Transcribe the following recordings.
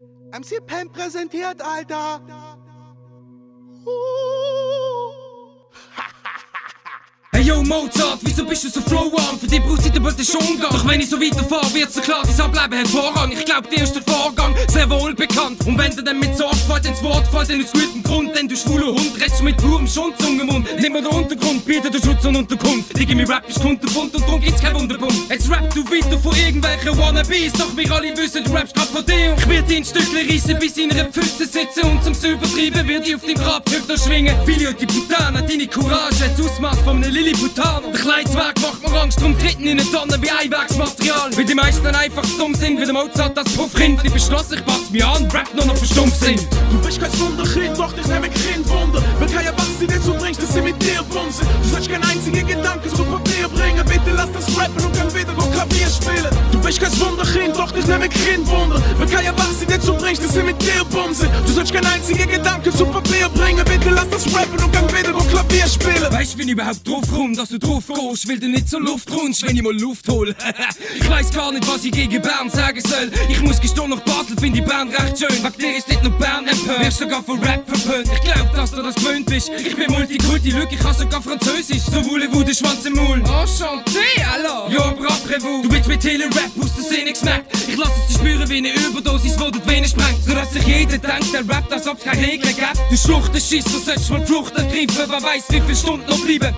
MC Pen präsentiert, Alter. Hey yo Mozart, wieso bist du so flow-arm? Für dich braucht es bald den Schongang. Doch wenn ich so weiterfahre, wird's so klar, dein Ableben hat Vorrang. Ich glaub, dir ist der Vorgang sehr wohl bekannt. Und wenn du dann mit Sorgfalt ins Wort fällt, dann aus gutem Grund, denn du schwuler Hund, redest mit purem Schundzungenmund. Nimm mir den Untergrund, biete dir Schutz und Unterkunft. Digi, mir Rap ist kunterbunt und drum gibt's kein Wunderpunkt. Jetzt rappst du weiter von irgendwelchen Wannabes, doch wir alle wissen, du rappst grad von dir. Ich werd dir in Stückchen reissen, bis in einer Pfütze sitzen und zum Übertreiben wird ich auf dein Grabhügel schwingen. Viele die Putana, deine Courage hat's Ausmaß von einem Lilliputaner. Der Kleidswerk macht mir Angst, drum treten in eine Tonne wie Einwerksmaterial. Weil die meisten einfach zu dumm sind, wie der Mozart das Puffrind. Ich beschloss, ich pass mich an, Rap nur noch verstummt sind. Du bist kein Wunderkind, doch dich nehm ich Kind Wunder. Wenn kein Erwachsener dir zubringst, dass sie mit dir bumsen. Du sollst keinen einzigen Gedanken zu Papier bringen. Bitte lass das rappen und dann wieder Klavier spielen. Du bist kein Wunderkind, doch dich nehm ich Kind Wunder. Wenn kein Erwachsener dir zubringst, dass sie mit dir bumsen. Du sollst keinen einzigen Gedanken zu Papier bringen. Bitte lass das rappen und dann wieder Klavier spielen. Weißt du, wenn ich überhaupt drauf komm, dass du drauf gehst, will du nicht zur Luft runst, wenn ich mal Luft hol. Ich weiss gar nicht, was ich gegen Bern sagen soll. Ich muss gestehen, nach Basel find ich Bern recht schön. Wegen dir ist nicht nur Bern empört, wirst sogar von Rap verpönt. Ich glaub, dass du das gewöhnt bist. Ich bin Multikulti, Lück, ich kann sogar Französisch. So voulez-vous den Schwanz im Maul. Enchanté, alors. Ja, aber après-vous. Du willst mit Tele-Rap aus der Szene geschmeckt. Ich lass es dich spüren wie eine Überdosis, wo du die Venen sprengt. Sodass sich jeder denkt, der rappt, als ob's keine Regeln gibt. Du Schluchtenschisser, sollst mal Flucht ergreifen. Wer weiss, wie viele Stunden noch bleiben.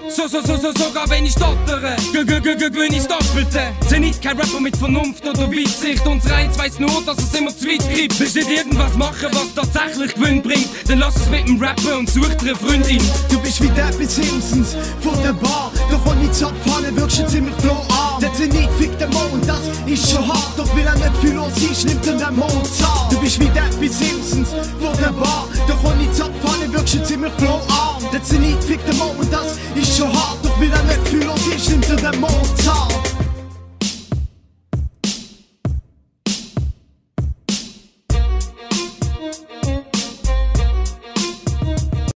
Sogar wenn ich stottere. Gewinn ich's Doppelte. Sind nicht kein Rapper mit Vernunft oder Weitsicht. Unser Eins weiss nur, dass es immer zu weit treibt. Willst nicht irgendwas machen, was tatsächlich Gewinn bringt, dann lass es mit dem Rapper und such dir eine Freundin. Du bist wie der bis Simpsons vor der Bar. Doch wenn ich abfallen, wirkst du ziemlich flow-arm. Der Zenit fickt den Mond, das ist schon hart. Doch will er nicht viel los ist, nimmt er den Mozart. Du bist wie der bis Simpsons vor der Bar. Doch wenn ich abfallen, wirkst du ziemlich flow-arm. Der Zenit fickt den Mond, das ist schon hart. Doch will er nicht viel los ist, nimmt er den Mond.